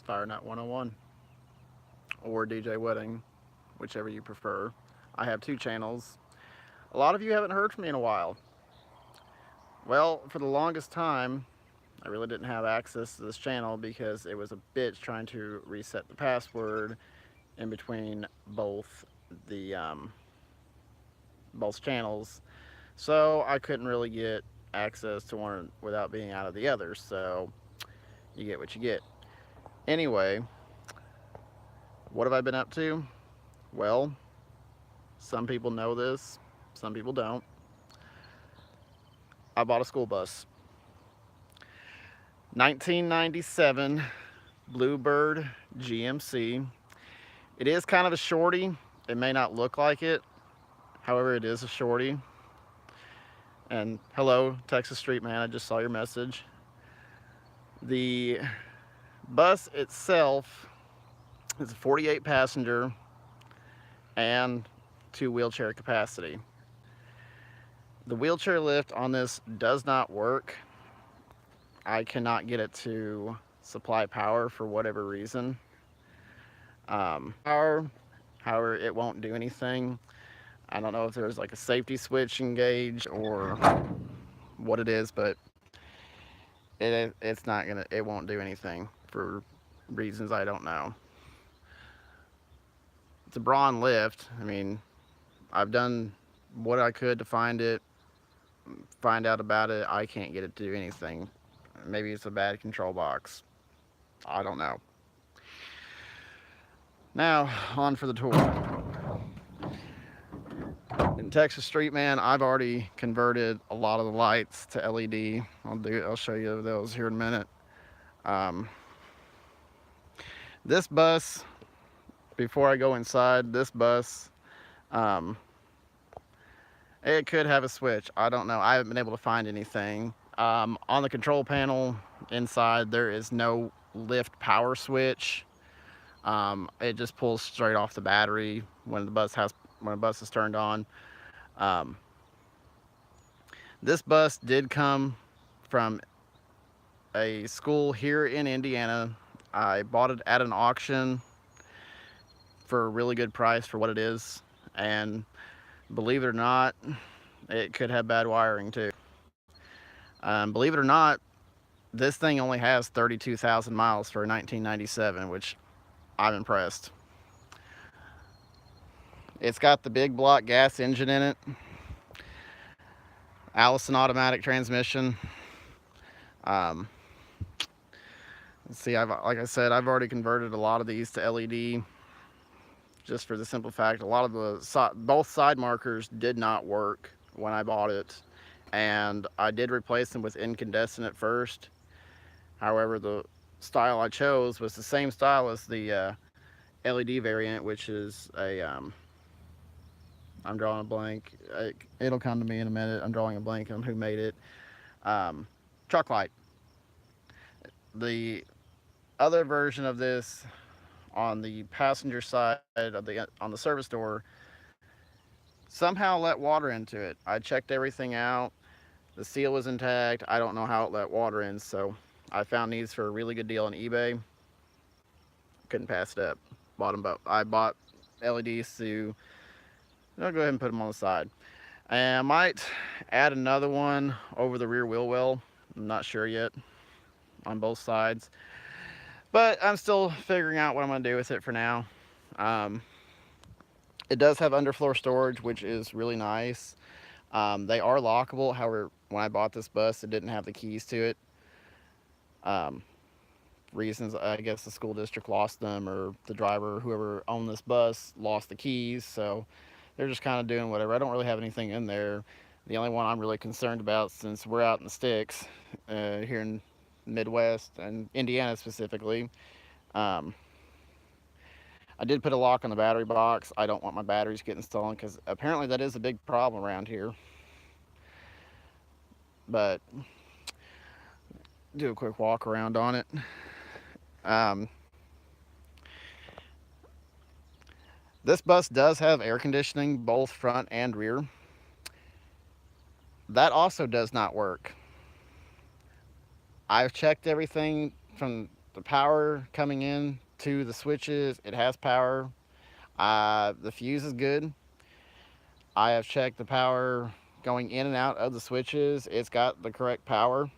FireNut 101 or DJ Wedding, whichever you prefer. I have two channels. A lot of you haven't heard from me in a while. Well, for the longest time, I really didn't have access to this channel because it was a bitch trying to reset the password in between the both channels. So I couldn't really get access to one without being out of the other. So you get what you get. Anyway, what have I been up to? Well, some people know this, some people don't. I bought a school bus. 1997 Bluebird GMC. It is kind of a shorty. It may not look like it. However, it is a shorty. And hello, Texas Street Man, I just saw your message. The bus itself is a 48 passenger and 2 wheelchair capacity. The wheelchair lift on this does not work. I cannot get it to supply power for whatever reason. However, it won't do anything. I don't know if there's like a safety switch engaged or what it is, but it won't do anything for reasons I don't know. It's a Braun lift. I mean, I've done what I could to find out about it. I can't get it to do anything. Maybe it's a bad control box. I don't know. Now, on for the tour. In Texas Street Man, I've already converted a lot of the lights to LED. I'll show you those here in a minute. This bus, before I go inside, this bus, it could have a switch. I don't know. I haven't been able to find anything. On the control panel inside, there is no lift power switch. It just pulls straight off the battery when the bus is turned on. This bus did come from a school here in Indiana. I bought it at an auction for a really good price for what it is, and believe it or not, it could have bad wiring too. Believe it or not, this thing only has 32,000 miles for 1997, which I'm impressed. It's got the big block gas engine in it, Allison automatic transmission. Let's see, like I said, I've already converted a lot of these to LED, just for the simple fact a lot of both side markers did not work when I bought it, and I did replace them with incandescent at first. However, the style I chose was the same style as the LED variant, which is a I'm drawing a blank. It'll come to me in a minute. I'm drawing a blank on who made it. Truck light. The other version of this on the passenger side on the service door somehow let water into it. I checked everything out. The seal was intact. I don't know how it let water in, so I found these for a really good deal on eBay. Couldn't pass it up. Bought them both. I bought LEDs to, I'll go ahead and put them on the side. And I might add another one over the rear wheel well. I'm not sure yet on both sides, but I'm still figuring out what I'm going to do with it for now. It does have underfloor storage, which is really nice. They are lockable. However, when I bought this bus, it didn't have the keys to it. Reasons, I guess the school district lost them, or the driver, whoever owned this bus, lost the keys, so they're just kind of doing whatever. I don't really have anything in there. The only one I'm really concerned about, since we're out in the sticks here in Midwest and Indiana specifically, I did put a lock on the battery box. I don't want my batteries getting stolen, because apparently that is a big problem around here. But do a quick walk around on it. This bus does have air conditioning, both front and rear. That also does not work. I've checked everything from the power coming in to the switches. It has power. The fuse is good. I have checked the power going in and out of the switches. It's got the correct power.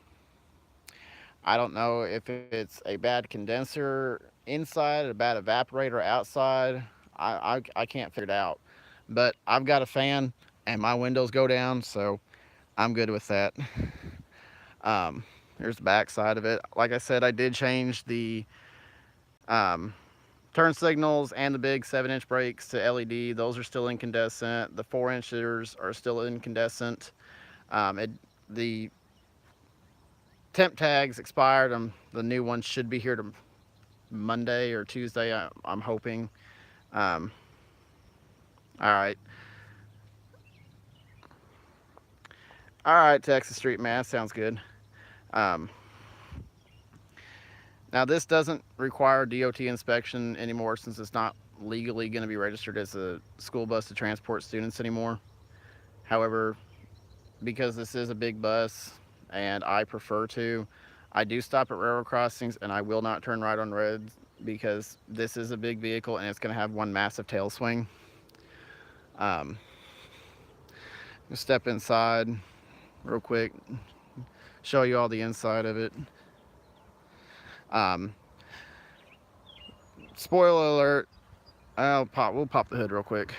I don't know if it's a bad condenser inside, a bad evaporator outside. I can't figure it out. But I've got a fan and my windows go down, so I'm good with that. Here's the back side of it. Like I said, I did change the um, turn signals and the big 7-inch brakes to LED. Those are still incandescent. The 4-inchers are still incandescent. The temp tags expired. The new ones should be here to Monday or Tuesday, I'm hoping. All right. All right, Texas Street Man, sounds good. Now, this doesn't require DOT inspection anymore since it's not legally going to be registered as a school bus to transport students anymore. However, because this is a big bus and I prefer to, I do stop at railroad crossings and I will not turn right on red because this is a big vehicle and it's going to have one massive tail swing. Step inside real quick, show you all the inside of it. Spoiler alert, we'll pop the hood real quick.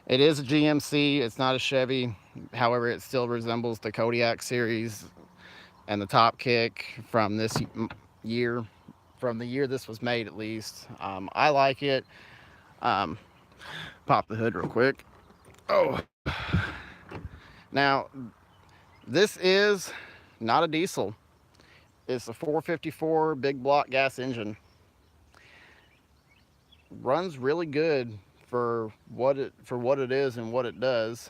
It is a GMC, it's not a Chevy. However, it still resembles the Kodiak series and the top kick from this year, from the year this was made at least. I like it. Pop the hood real quick. Oh, now this is not a diesel. It's a 454 big block gas engine. Runs really good for what it is and what it does.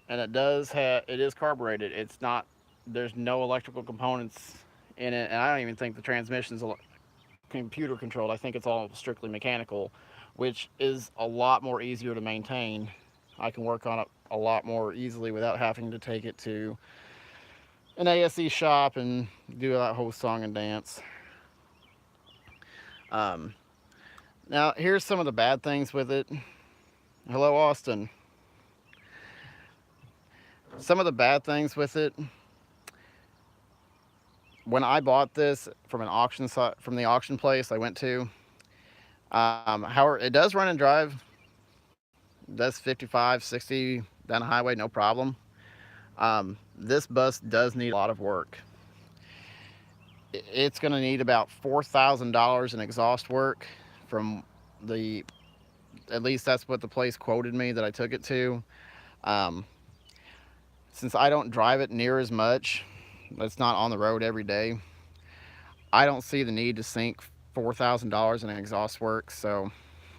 And it is carbureted. It's not, there's no electrical components in it, and I don't even think the transmission's computer controlled. I think it's all strictly mechanical, which is a lot more easier to maintain. I can work on it a lot more easily without having to take it to an ASE shop and do that whole song and dance. Now, here's some of the bad things with it. Hello, Austin. Some of the bad things with it. When I bought this from an auction site, from the auction place I went to, however, it does run and drive. That's 55, 60 down the highway, no problem. This bus does need a lot of work. It's going to need about $4,000 in exhaust work from at least that's what the place quoted me that I took it to. Since I don't drive it near as much, it's not on the road every day, I don't see the need to sink $4,000 in exhaust work. So,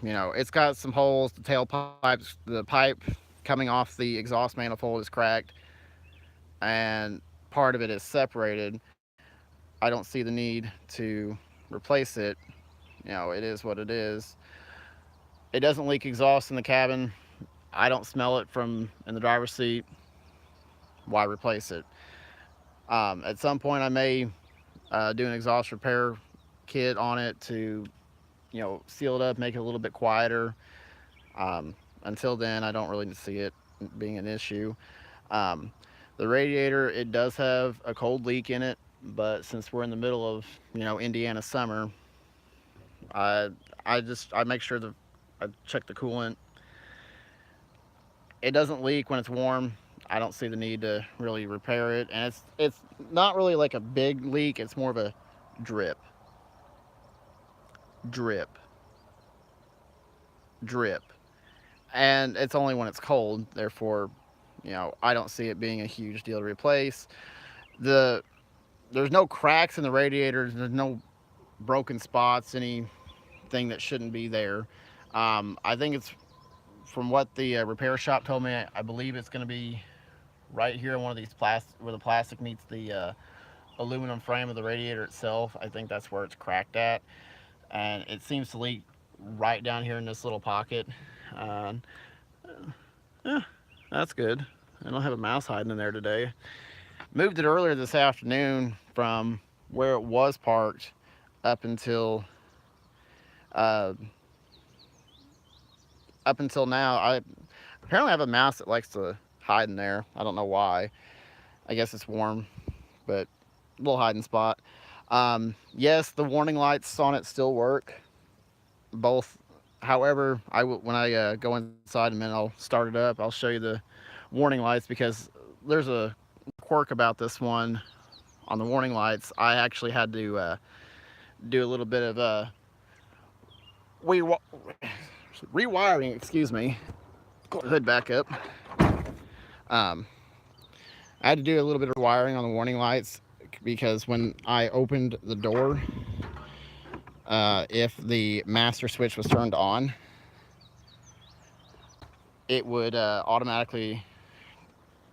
you know, it's got some holes, the tailpipes, the pipe coming off the exhaust manifold is cracked, and part of it is separated. I don't see the need to replace it. You know, it is what it is. It doesn't leak exhaust in the cabin. I don't smell it from in the driver's seat. Why replace it? At some point I may do an exhaust repair kit on it to, you know, seal it up, make it a little bit quieter. Until then, I don't really see it being an issue. The radiator, it does have a cold leak in it, but since we're in the middle of, you know, Indiana summer, I make sure that I check the coolant. It doesn't leak when it's warm. I don't see the need to really repair it, and it's not really like a big leak. It's more of a drip, and it's only when it's cold. Therefore, you know, I don't see it being a huge deal to replace. There's no cracks in the radiators. There's no broken spots, anything that shouldn't be there. I think it's, from what the repair shop told me, I believe it's going to be right here in one of these where the plastic meets the aluminum frame of the radiator itself. I think that's where it's cracked at, and it seems to leak right down here in this little pocket. That's good. I don't have a mouse hiding in there today. Moved it earlier this afternoon from where it was parked up until uh, up until now. I apparently have a mouse that likes to hide in there. I don't know why. I guess it's warm, but a little hiding spot. Yes, the warning lights on it still work. Both. However, when I go inside in a minute, I'll start it up. I'll show you the warning lights because there's a quirk about this one on the warning lights. I actually had to do a little bit of rewiring. Excuse me. Go hood back up. I had to do a little bit of wiring on the warning lights because when I opened the door, if the master switch was turned on, it would automatically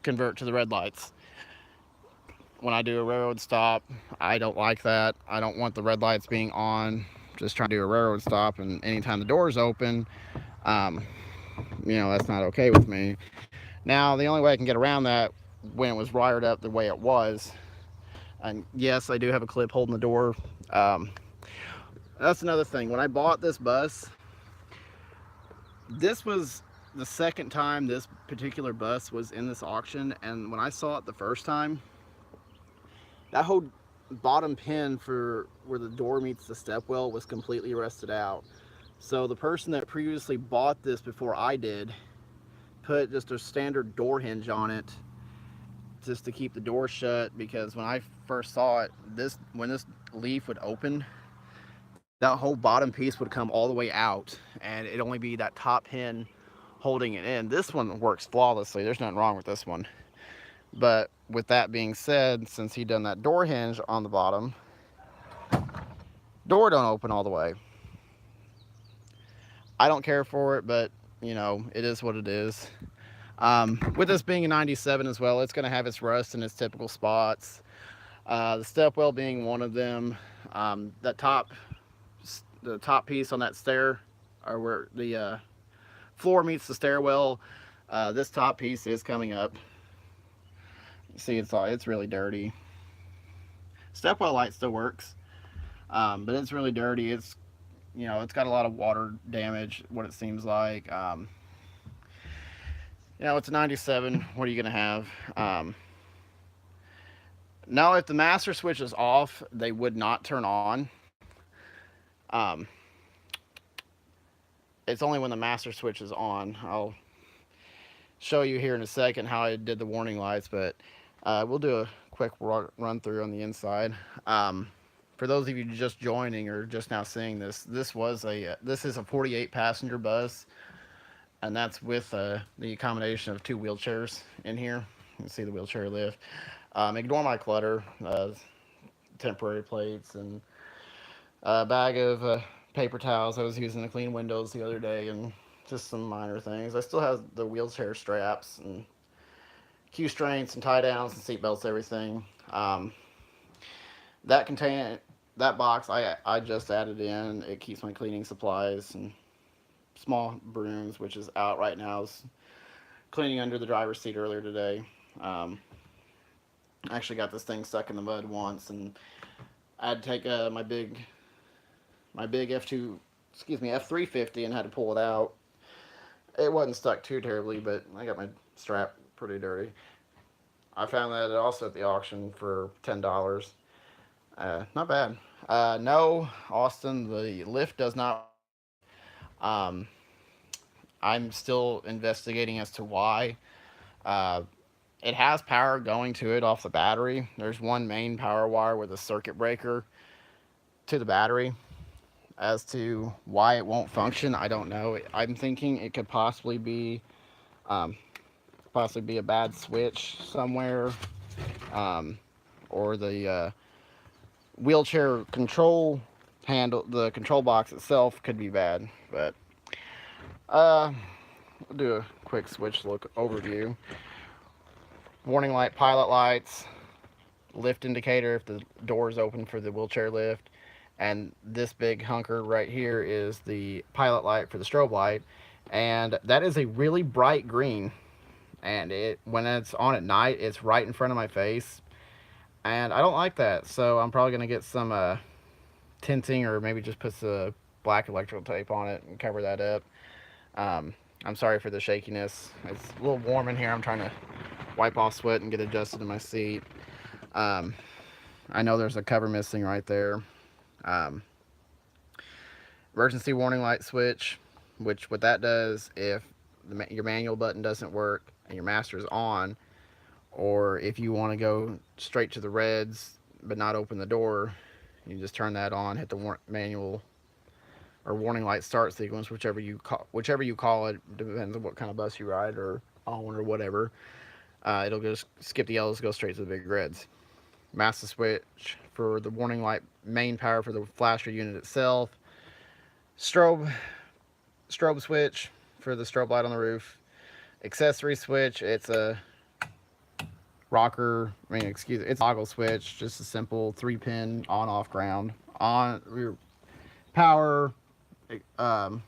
convert to the red lights. When I do a railroad stop, I don't like that. I don't want the red lights being on, just trying to do a railroad stop, and anytime the door is open, that's not okay with me. Now, the only way I can get around that when it was wired up the way it was, and yes, I do have a clip holding the door. That's another thing. When I bought this bus, this was the second time this particular bus was in this auction, and when I saw it the first time, that whole bottom pin for where the door meets the stepwell was completely rusted out. So the person that previously bought this before I did put just a standard door hinge on it just to keep the door shut, because when I first saw it, when this leaf would open, that whole bottom piece would come all the way out and it'd only be that top pin holding it in. This one works flawlessly. There's nothing wrong with this one. But with that being said, since he done that door hinge on the bottom, door don't open all the way. I don't care for it, but it is what it is. With this being a 97 as well, it's going to have its rust in its typical spots. The stepwell being one of them. The top piece on that stair, or where the floor meets the stairwell, this top piece is coming up. See, it's really dirty. Stepwell light still works, but it's really dirty. It's got a lot of water damage, what it seems like. It's a 97. What are you gonna have? Now, if the master switch is off, they would not turn on. It's only when the master switch is on. I'll show you here in a second how I did the warning lights, but we'll do a quick run through on the inside. For those of you just joining or just now seeing this, this is a 48 passenger bus, and that's with the accommodation of 2 wheelchairs in here. You can see the wheelchair lift. Ignore my clutter, temporary plates, and a bag of paper towels I was using to clean windows the other day, and just some minor things. I still have the wheelchair straps and Q strains and tie downs and seat belts, everything. That box I just added in. It keeps my cleaning supplies and small brooms, which is out right now. I was cleaning under the driver's seat earlier today. I actually got this thing stuck in the mud once, and I had to take my big F350 and had to pull it out. It wasn't stuck too terribly, but I got my strap pretty dirty. I found that also at the auction for $10. Not bad. No, Austin, the lift does not. I'm still investigating as to why. It has power going to it off the battery. There's one main power wire with a circuit breaker to the battery. As to why it won't function, I don't know. I'm thinking it could possibly be a bad switch somewhere, or the wheelchair control handle, the control box itself could be bad. But we'll do a quick switch look overview. Warning light, pilot lights, lift indicator if the door is open for the wheelchair lift. And this big hunker right here is the pilot light for the strobe light, and that is a really bright green, and when it's on at night, it's right in front of my face. and I don't like that. So I'm probably gonna get some tinting, or maybe just put the black electrical tape on it and cover that up. Um, I'm sorry for the shakiness. It's a little warm in here. I'm trying to wipe off sweat and get adjusted to my seat. Um, I know there's a cover missing right there. Um, Emergency warning light switch, which what that does, if your manual button doesn't work and your master is on, or if you want to go straight to the reds but not open the door, you just turn that on, hit the manual or warning light start sequence, whichever you call it, depends on what kind of bus you ride or on or whatever. It'll just skip the yellows, go straight to the big reds. Master switch for the warning light, main power for the flasher unit itself. Strobe switch for the strobe light on the roof. Accessory switch, it's a it's a toggle switch, just a simple 3-pin on-off ground. On your power, um,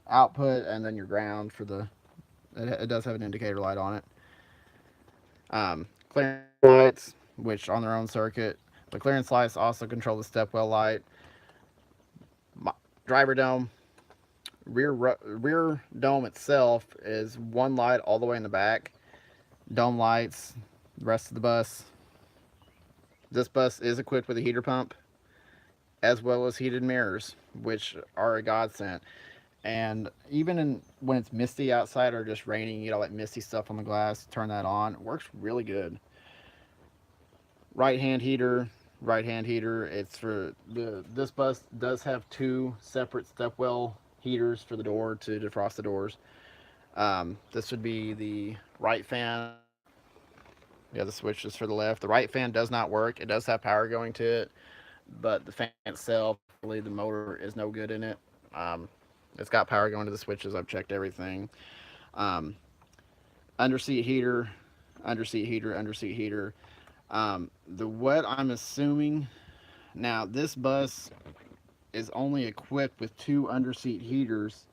output, and then your ground for the. It does have an indicator light on it. Clearance lights, which on their own circuit. The clearance lights also control the stepwell light. Driver dome. Rear dome itself is one light all the way in the back. Dome lights, the rest of the bus. This bus is equipped with a heater pump, as well as heated mirrors, which are a godsend. And even when it's misty outside or just raining, you get all that misty stuff on the glass, turn that on. It works really good. Right hand heater. It's for this bus does have 2 separate stepwell heaters for the door to defrost the doors. This would be the right fan. Yeah, the switch is for the left. The right fan does not work. It does have power going to it, but the fan itself, really, the motor is no good in it. It's got power going to the switches. I've checked everything. Um, Underseat heater, underseat heater, underseat heater. What I'm assuming now, this bus is only equipped with 2 underseat heaters,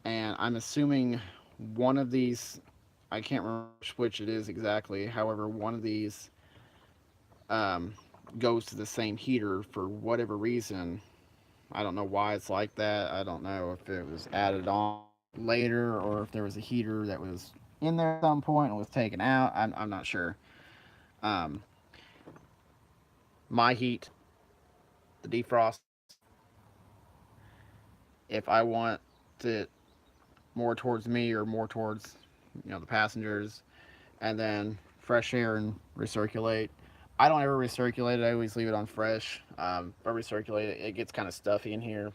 and I'm assuming one of these, I can't remember which it is exactly. However, one of these goes to the same heater for whatever reason. I don't know why it's like that. I don't know if it was added on later or if there was a heater that was in there at some point and was taken out. I'm not sure. Um, my heat, the defrost, if I want it more towards me or more towards the passengers, and then fresh air and recirculate. I don't ever recirculate it. I always leave it on fresh. If I recirculate it, it gets kind of stuffy in here,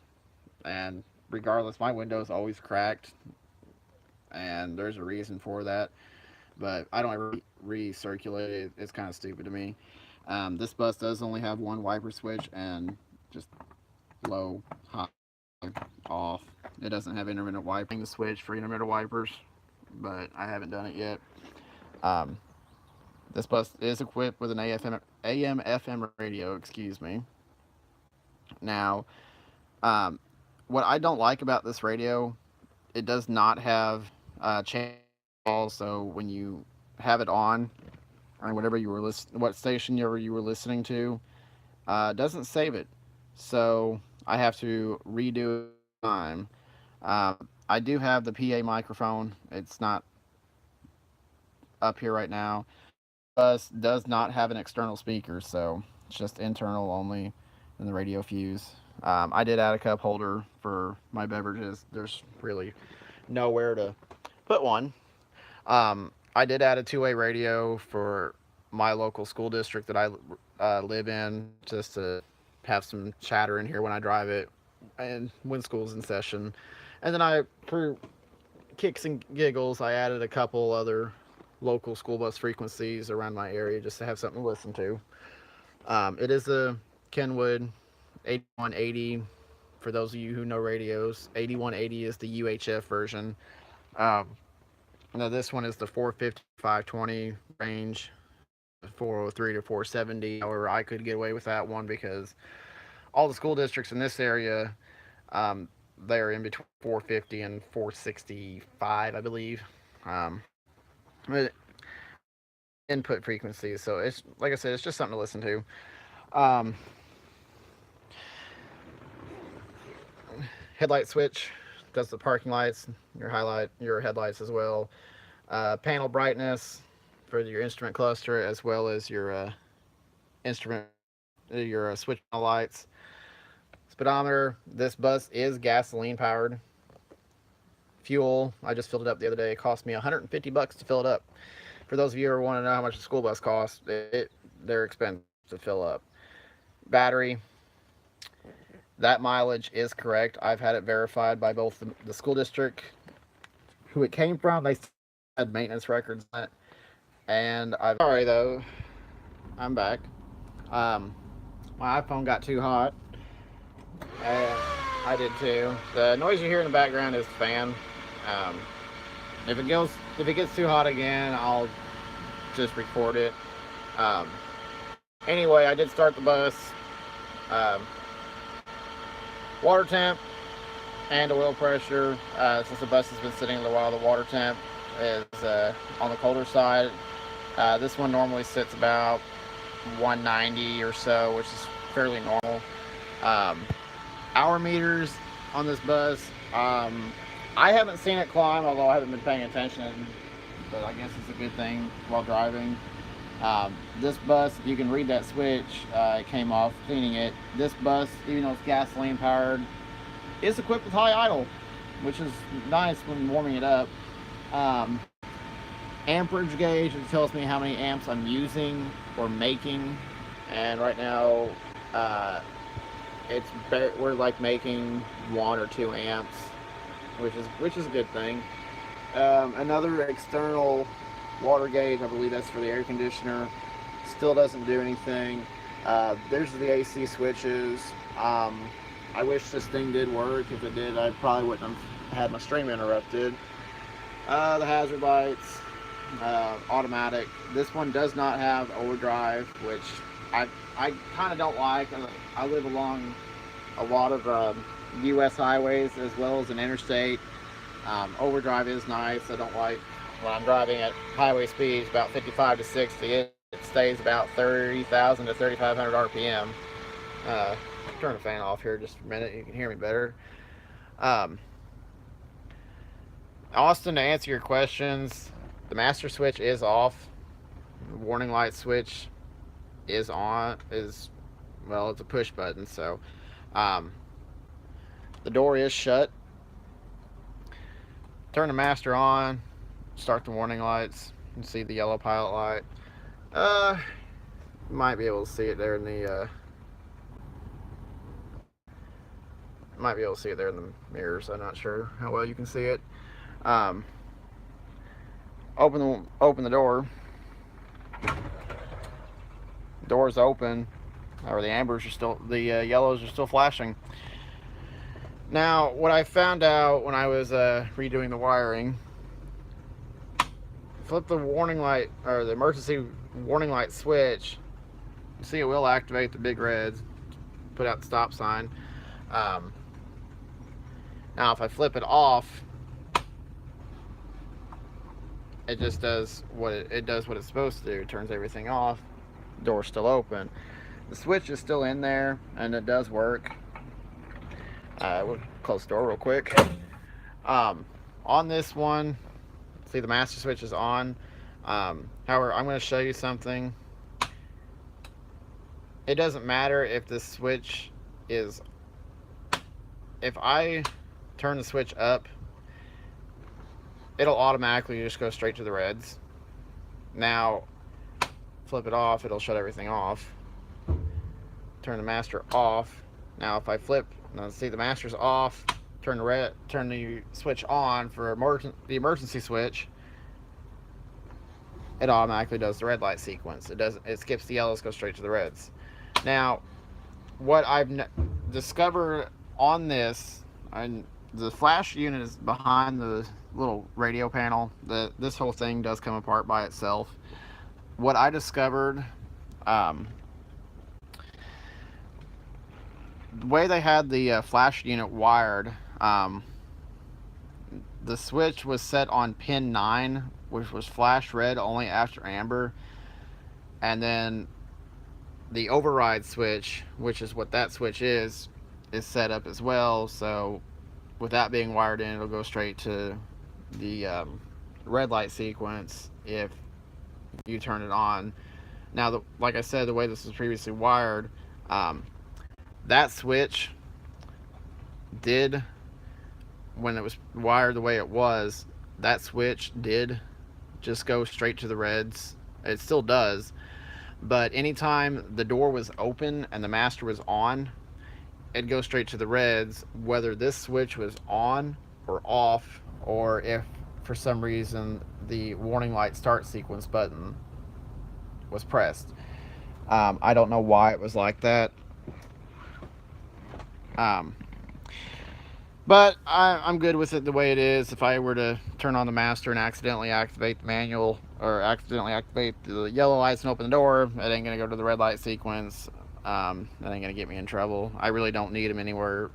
and regardless, my window's always cracked, and there's a reason for that. But I don't ever recirculate it. It's kind of stupid to me. This bus does only have one wiper switch and just low, high, off. It doesn't have intermittent wiping. The switch for intermittent wipers, but I haven't done it yet. Um, this bus is equipped with an AM FM radio. Excuse me. Now, um, what I don't like about this radio, it does not have channels. So when you have it on, or whatever you were what station you were listening to, doesn't save it. So I have to redo it time. I do have the PA microphone. It's not up here right now. Bus does not have an external speaker, so it's just internal only in the radio fuse. I did add a cup holder for my beverages. There's really nowhere to put one. I did add a 2-way radio for my local school district that I live in, just to have some chatter in here when I drive it and when school's in session. And then for kicks and giggles, I added a couple other local school bus frequencies around my area just to have something to listen to. It is a Kenwood 8180. For those of you who know radios, 8180 is the UHF version. Now this one is the 450 520 range, 403 to 470. However, I could get away with that one because all the school districts in this area, they're in between 450 and 465, I believe. But input frequencies. So it's like I said, it's just something to listen to. Um, Headlight switch does the parking lights, your headlights as well. Panel brightness for your instrument cluster as well as your instrument, your switch lights. Speedometer. This bus is gasoline powered. Fuel. I just filled it up the other day. It cost me $150 to fill it up. For those of you who want to know how much a school bus costs, they're expensive to fill up. Battery. That mileage is correct. I've had it verified by both the school district, who it came from. They had maintenance records on it. And I've sorry though, I'm back. My iPhone got too hot, and I did too. The noise you hear in the background is the fan. Um, if it gets too hot again, I'll just record it. Anyway, I did start the bus. Water temp and oil pressure. Since the bus has been sitting a little while, the water temp is on the colder side. This one normally sits about 190 or so, which is fairly normal. Hour meters on this bus. I haven't seen it climb, although I haven't been paying attention, but I guess it's a good thing while driving. This bus, if you can read that switch, it came off cleaning it. This bus, even though it's gasoline powered, is equipped with high idle, which is nice when warming it up. Amperage gauge, it tells me how many amps I'm using or making, and right now we're like making 1 or 2 amps, which is a good thing. Another external water gauge, I believe that's for the air conditioner, still doesn't do anything. There's the AC switches. I wish this thing did work. If it did, I probably wouldn't have had my stream interrupted. The hazard lights, automatic. This one does not have overdrive, which I kind of don't like. I live along a lot of U.S. highways as well as an interstate. Overdrive is nice. I don't like when I'm driving at highway speeds about 55 to 60. It stays about 30,000 to 3,500 RPM. Turn the fan off here just for a minute. You can hear me better. Austin, to answer your questions, the master switch is off. The warning light switch is on. Well, it's a push button, so the door is shut. Turn the master on. Start the warning lights. You can see the yellow pilot light. You might be able to see it there in the might be able to see it there in the mirrors. I'm not sure how well you can see it. Open the door. Door's open, or the ambers are still, the yellows are still flashing. Now, what I found out when I was redoing the wiring, flip the warning light or the emergency warning light switch. You see, it will activate the big reds, put out the stop sign. Now, if I flip it off, it just does what it does what it's supposed to do. It turns everything off. Door's still open. The switch is still in there, and it does work. We'll close the door real quick. On this one, see the master switch is on. However, I'm going to show you something. It doesn't matter if the switch is, if I turn the switch up, it'll automatically just go straight to the reds. Now, flip it off, it'll shut everything off. Turn the master off. Now, if I flip, now see the master's off, turn the switch on for the emergency switch, it automatically does the red light sequence. It skips the yellows, goes straight to the reds. Now, what I've discovered on this, the flash unit is behind the little radio panel. This whole thing does come apart by itself. What I discovered, the way they had the flash unit wired, the switch was set on pin 9, which was flash red only after amber. and then the override switch, which is what that switch is set up as well. So with that being wired in, it'll go straight to the red light sequence if you turn it on. Now, like I said, the way this was previously wired, that switch did, when it was wired the way it was, that switch did just go straight to the reds. It still does, but anytime the door was open and the master was on, it'd go straight to the reds, whether this switch was on or off, or if for some reason the warning light start sequence button was pressed. I don't know why it was like that. But I'm good with it the way it is. If I were to turn on the master and accidentally activate the manual, or accidentally activate the yellow lights and open the door, it ain't going to go to the red light sequence. That ain't going to get me in trouble. I really don't need them anymore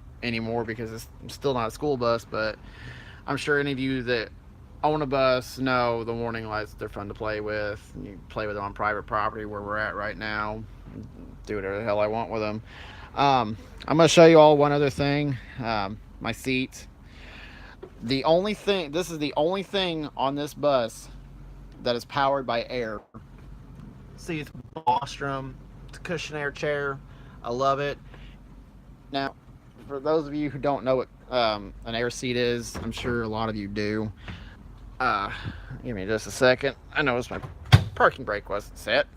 because it's still not a school bus, but I'm sure any of you that own a bus know the warning lights. They're fun to play with. You play with them on private property where we're at right now. Do whatever the hell I want with them. I'm going to show you all one other thing. My seat. This is the only thing on this bus that is powered by air. See, it's Bostrom. It's a cushion air chair. I love it. Now, for those of you who don't know what an air seat is, I'm sure a lot of you do. Give me just a second. I noticed my parking brake wasn't set.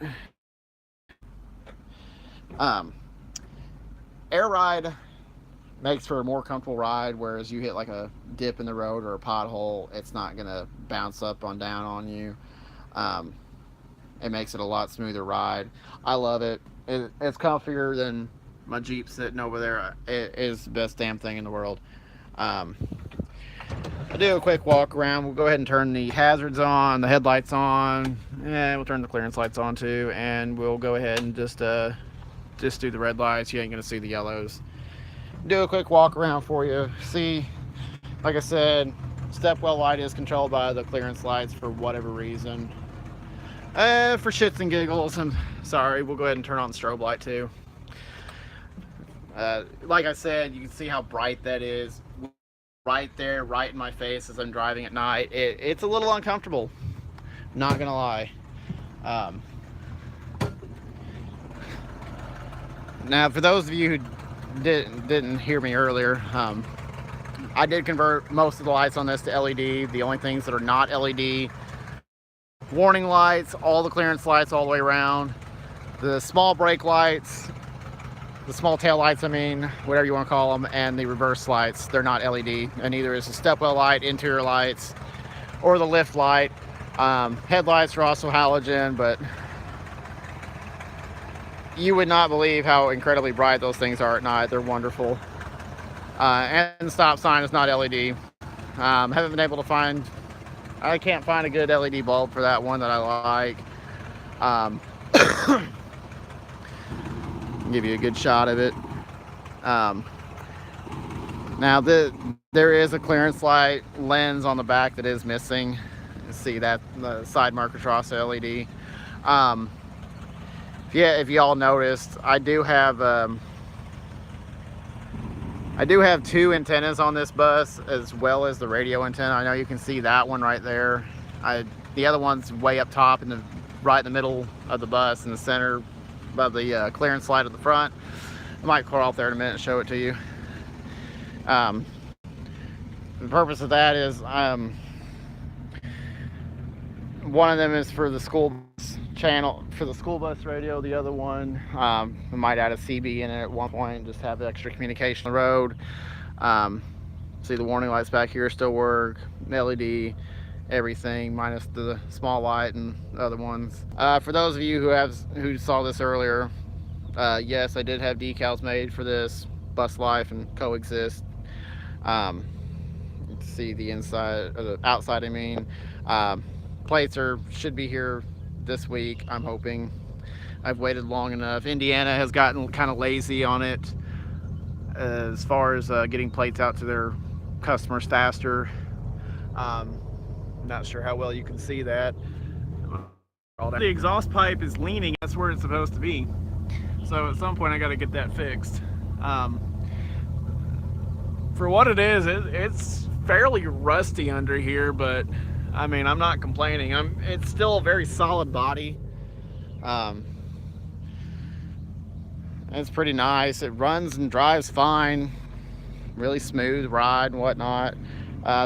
Air ride makes for a more comfortable ride, whereas you hit like a dip in the road or a pothole, it's not gonna bounce up on down on you. It makes it a lot smoother ride. I love it. It's comfier than my Jeep sitting over there. It is the best damn thing in the world. I'll do a quick walk around. We'll go ahead and turn the hazards on, the headlights on, and we'll turn the clearance lights on too, and we'll go ahead and just do the red lights. You ain't gonna see the yellows. Do a quick walk around for you. See, like I said, stepwell light is controlled by the clearance lights for whatever reason. For shits and giggles, I'm sorry, we'll go ahead and turn on the strobe light too. Like I said, you can see how bright that is. Right there, right in my face as I'm driving at night. It's a little uncomfortable, not gonna lie. Now, for those of you who didn't hear me earlier, I did convert most of the lights on this to LED. The only things that are not LED: warning lights, all the clearance lights all the way around, the small brake lights, the small tail lights, I mean, whatever you want to call them, and the reverse lights. They're not LED, and neither is the stepwell light, interior lights, or the lift light. Headlights are also halogen, but you would not believe how incredibly bright those things are at night. They're wonderful. And the stop sign is not LED. Haven't been able to find, I can't find a good LED bulb for that one that I like. Give you a good shot of it. Now there is a clearance light lens on the back that is missing. You see that the side marker across the LED. If you all noticed, I do have two antennas on this bus, as well as the radio antenna. I know you can see that one right there. The other one's way up top right in the middle of the bus, in the center above the clearance light at the front. I might crawl up there in a minute and show it to you. The purpose of that is one of them is for the school bus channel, for the school bus radio. The other one, I might add a CB in it at one point and just have the extra communication on the road. See, the warning lights back here still work, LED, everything minus the small light and the other ones. For those of you who saw this earlier, yes, I did have decals made for this Bus Life and Coexist. You can see the inside, or the outside, I mean. Plates should be here this week, I'm hoping. I've waited long enough. Indiana has gotten kind of lazy on it as far as getting plates out to their customers faster. Not sure how well you can see that. The exhaust pipe is leaning. That's where it's supposed to be. So at some point I got to get that fixed. Um, for what it is, it's fairly rusty under here, but I mean, I'm not complaining. It's still a very solid body. Um, it's pretty nice. It runs and drives fine. Really smooth ride and whatnot.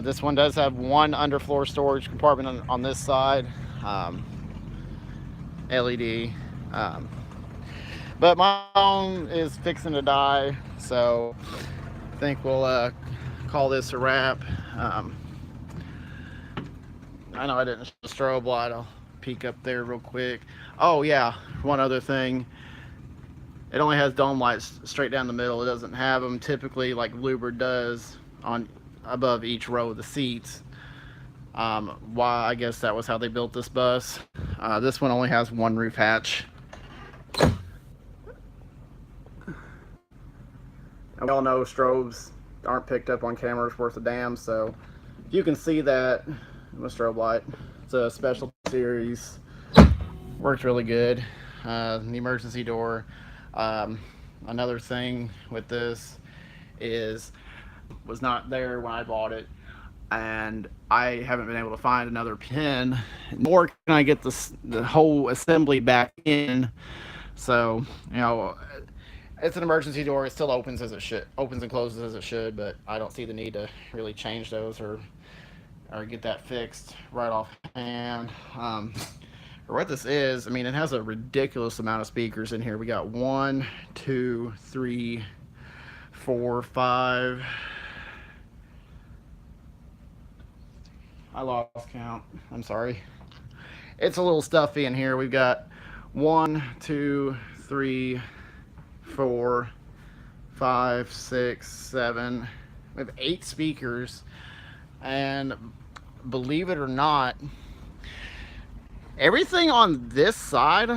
This one does have one underfloor storage compartment on this side. LED. Um, but my phone is fixing to die, so I think we'll call this a wrap. I know I didn't show the strobe light. I'll peek up there real quick. Oh yeah, one other thing. It only has dome lights straight down the middle. It doesn't have them typically like Bluebird does on above each row of the seats. Why? I guess that was how they built this bus. This one only has one roof hatch. And we all know strobes aren't picked up on cameras worth a damn, so you can see that in the strobe light. It's a special series. Works really good. The emergency door. Another thing with this is was not there when I bought it, and I haven't been able to find another pin, nor can I get the whole assembly back in. So, you know, it's an emergency door. It still opens and closes as it should, but I don't see the need to really change those or get that fixed right offhand. For what this is, I mean, it has a ridiculous amount of speakers in here. We got 1, 2, 3, 4, 5. I lost count. I'm sorry. It's a little stuffy in here. We've got 1, 2, 3, 4, 5, 6, 7. We have 8 speakers, and believe it or not, everything on this side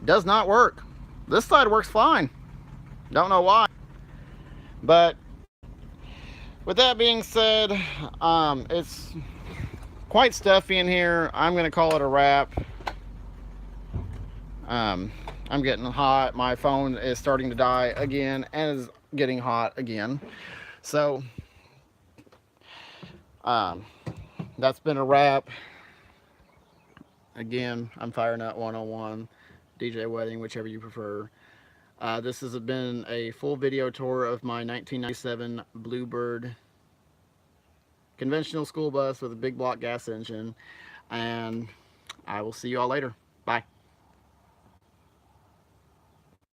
does not work. This side works fine. Don't know why. But with that being said, it's quite stuffy in here. I'm going to call it a wrap. I'm getting hot. My phone is starting to die again and is getting hot again. So, that's been a wrap. Again, I'm Firenut 101, DJ Wedding, whichever you prefer. This has been a full video tour of my 1997 Bluebird conventional school bus with a big block gas engine, and I will see you all later. Bye.